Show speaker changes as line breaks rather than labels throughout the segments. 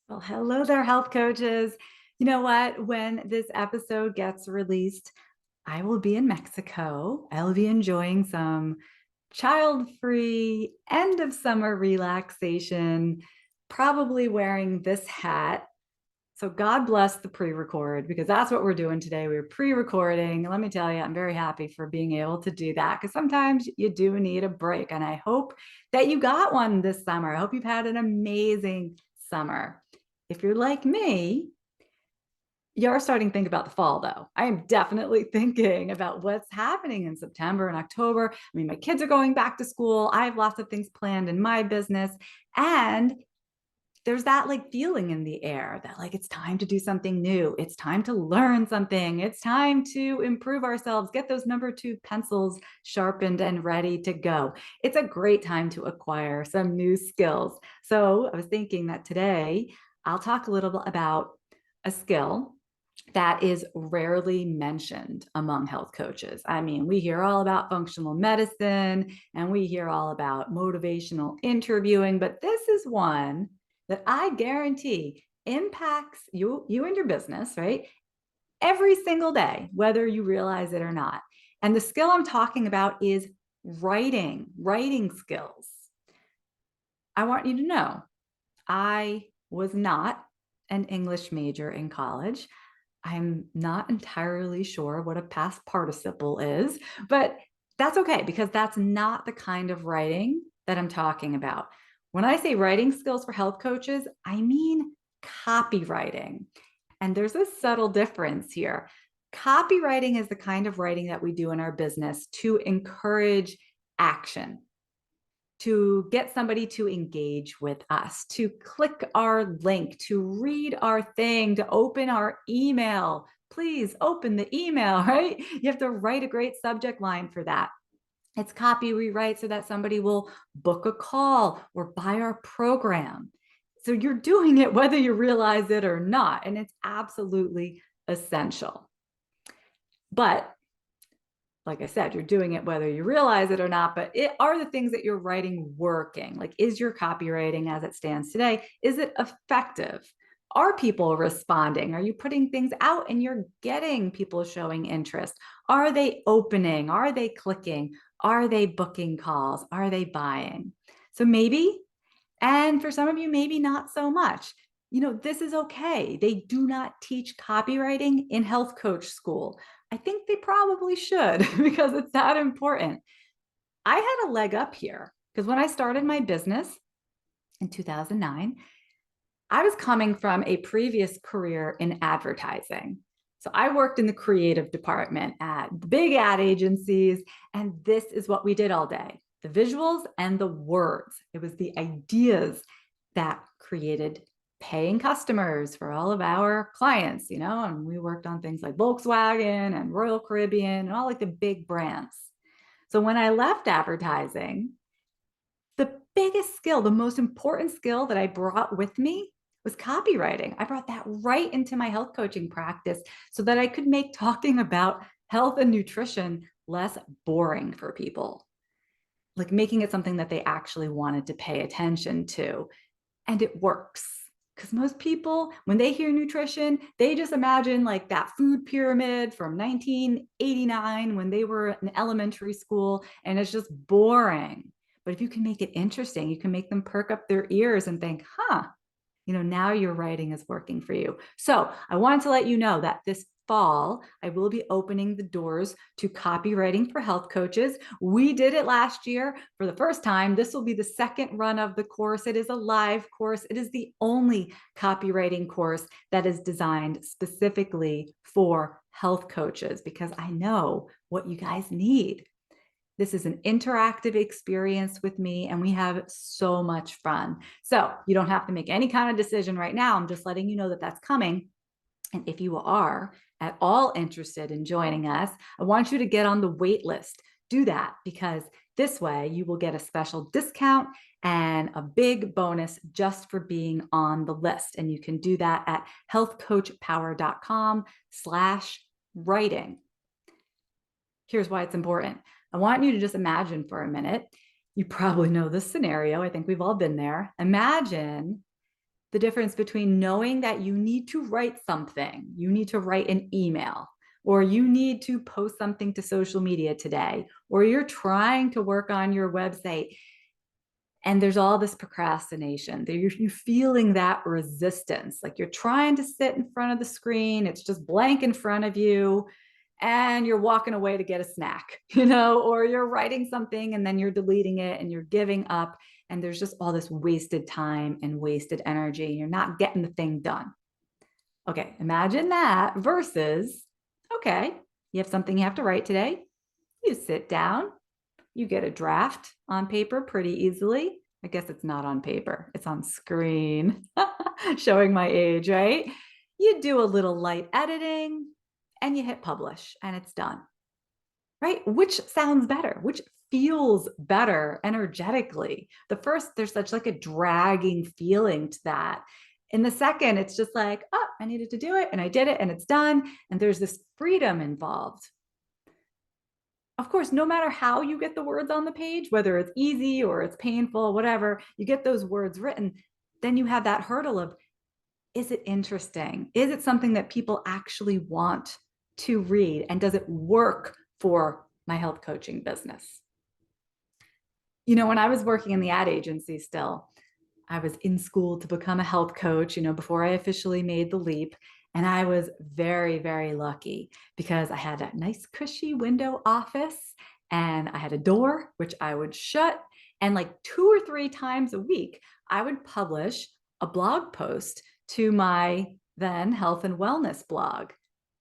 Well, hello there, health coaches. You know what? When this episode gets released, I will be in Mexico. I'll be enjoying some child free end of summer relaxation, probably wearing this hat. So, God bless the pre record because that's what we're doing today. We're pre recording. Let me tell you, I'm very happy for being able to do that because sometimes you do need a break. And I hope that you got one this summer. I hope you've had an amazing summer. If you're like me, you're starting to think about the fall, though. I am definitely thinking about what's happening in September and October. I mean, my kids are going back to school. I have lots of things planned in my business. And there's that like feeling in the air that like it's time to do something new. It's time to learn something. It's time to improve ourselves, get those number two pencils sharpened and ready to go. It's a great time to acquire some new skills. So I was thinking that today I'll talk a little bit about a skill that is rarely mentioned among health coaches. I mean, we hear all about functional medicine and we hear all about motivational interviewing, but this is one that I guarantee impacts you and your business, right? Every single day, whether you realize it or not. And the skill I'm talking about is writing skills. I want you to know I was not an English major in college. I'm not entirely sure what a past participle is, but that's okay because that's not the kind of writing that I'm talking about. When I say writing skills for health coaches, I mean copywriting. And there's a subtle difference here. Copywriting is the kind of writing that we do in our business to encourage action, to get somebody to engage with us, to click our link, to read our thing, to open our email. Please open the email, right? You have to write a great subject line for that. It's copy we write so that somebody will book a call or buy our program. So you're doing it whether you realize it or not, and it's absolutely essential. But like I said, you're doing it whether you realize it or not, but it are the things that you're writing working? Like, is your copywriting as it stands today, is it effective? Are people responding? Are you putting things out and you're getting people showing interest? Are they opening? Are they clicking? Are they booking calls? Are they buying? So maybe, and for some of you, maybe not so much. This is okay. They do not teach copywriting in health coach school. I think they probably should because it's that important. I had a leg up here because when I started my business in 2009, I was coming from a previous career in advertising. So I worked in the creative department at big ad agencies, and this is what we did all day: the visuals and the words. It was the ideas that created paying customers for all of our clients, and we worked on things like Volkswagen and Royal Caribbean and all like the big brands. So when I left advertising, the biggest skill, the most important skill that I brought with me was copywriting. I brought that right into my health coaching practice so that I could make talking about health and nutrition less boring for people, like making it something that they actually wanted to pay attention to. And it works. Because most people, when they hear nutrition, they just imagine like that food pyramid from 1989 when they were in elementary school, and it's just boring. But if you can make it interesting, you can make them perk up their ears and think, now your writing is working for you. So I wanted to let you know that this fall, I will be opening the doors to Copywriting for Health Coaches. We did it last year for the first time. This will be the second run of the course. It is a live course. It is the only copywriting course that is designed specifically for health coaches because I know what you guys need. This is an interactive experience with me, and we have so much fun. So you don't have to make any kind of decision right now. I'm just letting you know that that's coming. And if you are at all interested in joining us, I want you to get on the wait list. Do that because this way you will get a special discount and a big bonus just for being on the list. And you can do that at healthcoachpower.com/writing. Here's why it's important. I want you to just imagine for a minute. You probably know this scenario. I think we've all been there. Imagine The difference between knowing that you need to write something, you need to write an email, or you need to post something to social media today, or you're trying to work on your website and there's all this procrastination. You're feeling that resistance, like you're trying to sit in front of the screen, it's just blank in front of you, and you're walking away to get a snack, or you're writing something and then you're deleting it and you're giving up, and there's just all this wasted time and wasted energy, and you're not getting the thing done. Okay, imagine that versus, okay, you have something you have to write today. You sit down, you get a draft on paper pretty easily. I guess it's not on paper, it's on screen, showing my age, right? You do a little light editing and you hit publish and it's done, right? Which sounds better? Which feels better energetically? The first, there's such like a dragging feeling to that. In the second, it's just like, oh, I needed to do it and I did it and it's done. And there's this freedom involved. Of course, no matter how you get the words on the page, whether it's easy or it's painful, whatever, you get those words written, then you have that hurdle of, is it interesting? Is it something that people actually want to read? And does it work for my health coaching business? When I was working in the ad agency still, I was in school to become a health coach, before I officially made the leap. And I was very, very lucky because I had a nice cushy window office and I had a door, which I would shut. And like 2 or 3 times a week, I would publish a blog post to my then health and wellness blog.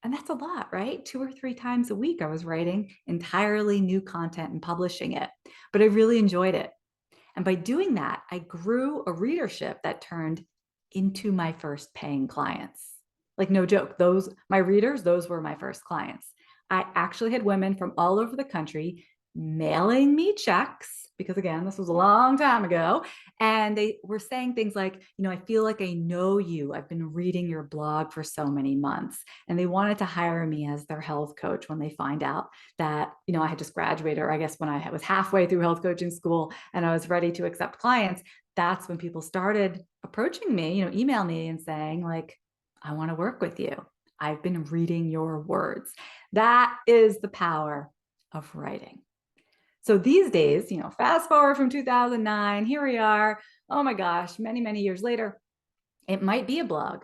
And that's a lot, right? 2 or 3 times a week, I was writing entirely new content and publishing it. But I really enjoyed it. And by doing that, I grew a readership that turned into my first paying clients. Like, no joke, my readers, those were my first clients. I actually had women from all over the country mailing me checks because, again, this was a long time ago. And they were saying things like, I feel like I know you. I've been reading your blog for so many months. And they wanted to hire me as their health coach when they find out that, I had just graduated, or I guess when I was halfway through health coaching school and I was ready to accept clients. That's when people started approaching me, email me and saying like, I want to work with you. I've been reading your words. That is the power of writing. So these days, fast forward from 2009, here we are. Oh my gosh, many, many years later, it might be a blog.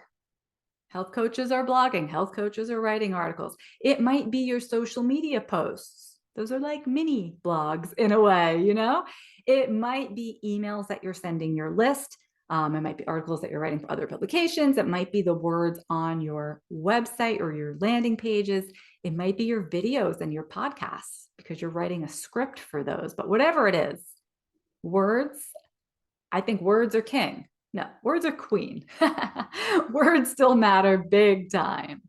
Health coaches are blogging. Health coaches are writing articles. It might be your social media posts. Those are like mini blogs in a way, It might be emails that you're sending your list. It might be articles that you're writing for other publications. It might be the words on your website or your landing pages. It might be your videos and your podcasts because you're writing a script for those. But whatever it is, words, I think words are king. No, words are queen. Words still matter big time.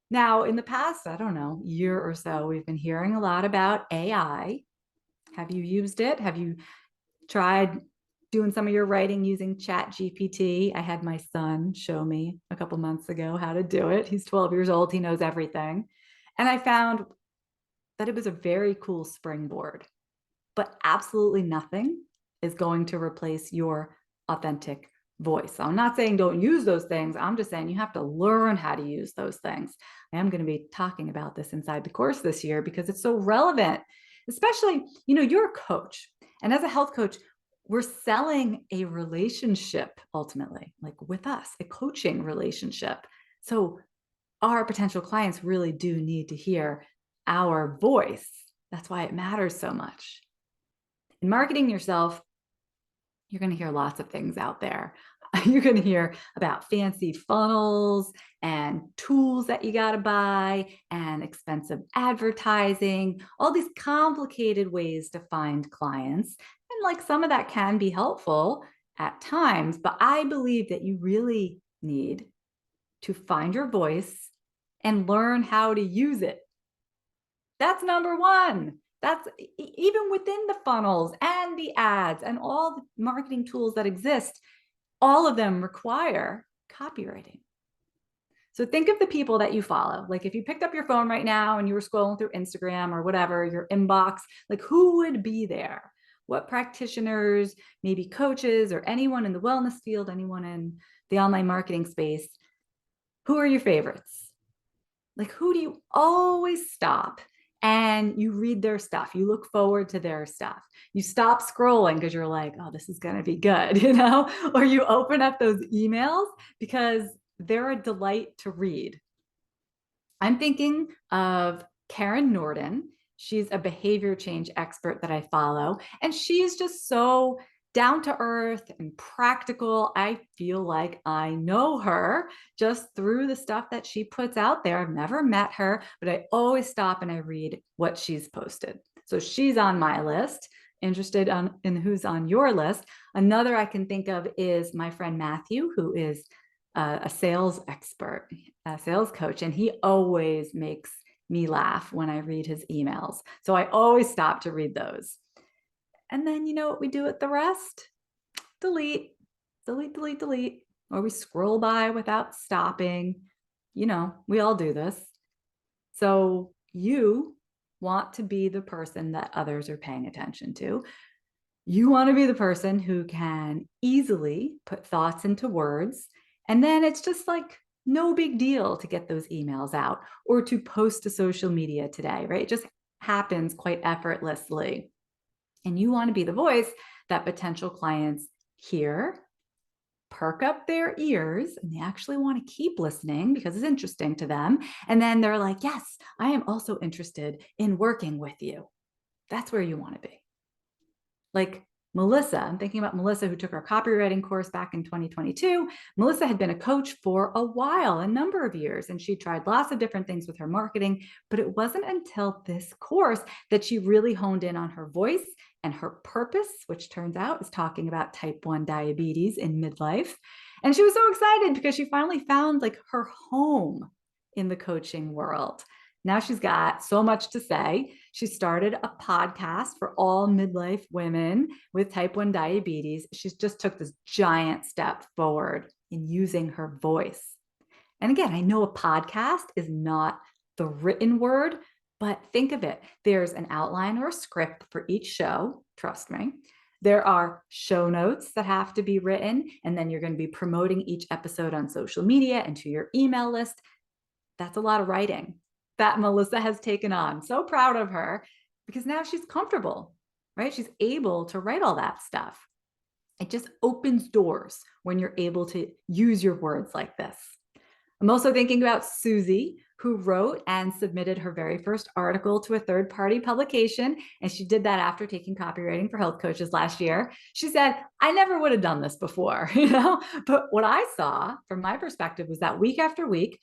Now, in the past, I don't know, year or so, we've been hearing a lot about AI. Have you used it? Have you tried doing some of your writing using ChatGPT? I had my son show me a couple months ago how to do it. He's 12 years old. He knows everything. And I found that it was a very cool springboard, but absolutely nothing is going to replace your authentic voice. So I'm not saying don't use those things. I'm just saying you have to learn how to use those things. I am going to be talking about this inside the course this year because it's so relevant, especially, you're a coach. And as a health coach, we're selling a relationship ultimately, like with us, a coaching relationship. So our potential clients really do need to hear our voice. That's why it matters so much. In marketing yourself, you're going to hear lots of things out there. You're going to hear about fancy funnels and tools that you got to buy and expensive advertising, all these complicated ways to find clients. And like some of that can be helpful at times, but I believe that you really need to find your voice and learn how to use it. That's number one. That's even within the funnels and the ads and all the marketing tools that exist, all of them require copywriting. So think of the people that you follow. Like if you picked up your phone right now and you were scrolling through Instagram or whatever, your inbox, like who would be there? what practitioners, maybe coaches, or anyone in the wellness field, anyone in the online marketing space, who are your favorites? Like, who do you always stop and you read their stuff? You look forward to their stuff. You stop scrolling because you're like, oh, this is going to be good, or you open up those emails because they're a delight to read. I'm thinking of Karen Norden. She's a behavior change expert that I follow, and she's just so down to earth and practical. I feel like I know her just through the stuff that she puts out there. I've never met her, but I always stop and I read what she's posted. So she's on my list. Interested in who's on your list. Another I can think of is my friend Matthew, who is a sales expert, a sales coach, and he always makes me laugh when I read his emails. So I always stop to read those. And then you know what we do with the rest? Delete, delete, delete, delete, or we scroll by without stopping. We all do this. So you want to be the person that others are paying attention to. You want to be the person who can easily put thoughts into words. And then it's just like no big deal to get those emails out or to post to social media today, right? It just happens quite effortlessly. And you want to be the voice that potential clients hear, perk up their ears, and they actually want to keep listening because it's interesting to them. And then they're like, yes, I am also interested in working with you. That's where you want to be. Like Melissa, I'm thinking about Melissa, who took our copywriting course back in 2022. Melissa had been a coach for a while, a number of years, and she tried lots of different things with her marketing, but it wasn't until this course that she really honed in on her voice and her purpose, which turns out is talking about type 1 diabetes in midlife. And she was so excited because she finally found like her home in the coaching world. Now she's got so much to say. She started a podcast for all midlife women with type 1 diabetes. She's just took this giant step forward in using her voice. And again, I know a podcast is not the written word, but think of it. There's an outline or a script for each show, trust me. There are show notes that have to be written, and then you're going to be promoting each episode on social media and to your email list. That's a lot of writing that Melissa has taken on. So proud of her because now she's comfortable, right? She's able to write all that stuff. It just opens doors when you're able to use your words like this. I'm also thinking about Susie, who wrote and submitted her very first article to a third-party publication. And she did that after taking Copywriting for Health Coaches last year. She said, I never would have done this before, But what I saw from my perspective was that week after week,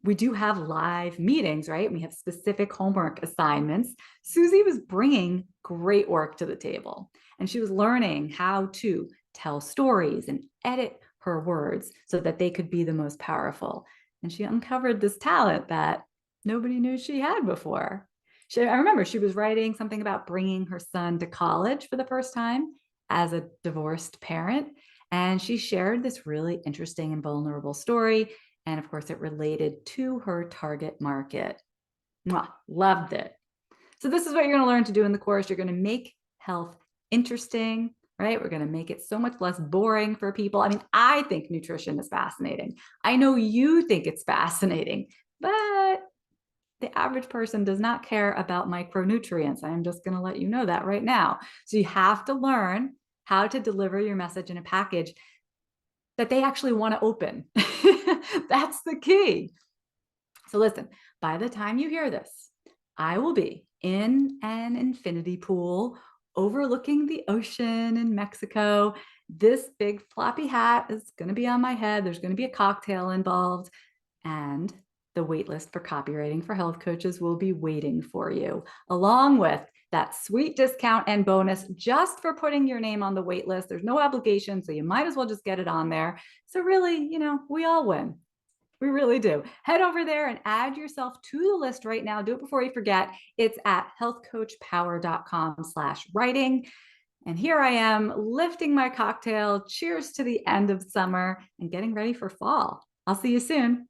we do have live meetings, right? We have specific homework assignments. Susie was bringing great work to the table, and she was learning how to tell stories and edit her words so that they could be the most powerful. And she uncovered this talent that nobody knew she had before. I remember she was writing something about bringing her son to college for the first time as a divorced parent. And she shared this really interesting and vulnerable story. And of course, it related to her target market. Mwah, loved it. So this is what you're going to learn to do in the course. You're going to make health interesting, right? We're going to make it so much less boring for people. I mean, I think nutrition is fascinating. I know you think it's fascinating, but the average person does not care about micronutrients. I'm just going to let you know that right now. So you have to learn how to deliver your message in a package that they actually want to open. That's the key. So listen, by the time you hear this, I will be in an infinity pool overlooking the ocean in Mexico. This big floppy hat is going to be on my head. There's going to be a cocktail involved, and the waitlist for Copywriting for Health Coaches will be waiting for you, along with that sweet discount and bonus just for putting your name on the waitlist. There's no obligation, so you might as well just get it on there. So really, we all win. We really do. Head over there and add yourself to the list right now. Do it before you forget. It's at healthcoachpower.com/writing. And here I am lifting my cocktail. Cheers to the end of summer and getting ready for fall. I'll see you soon.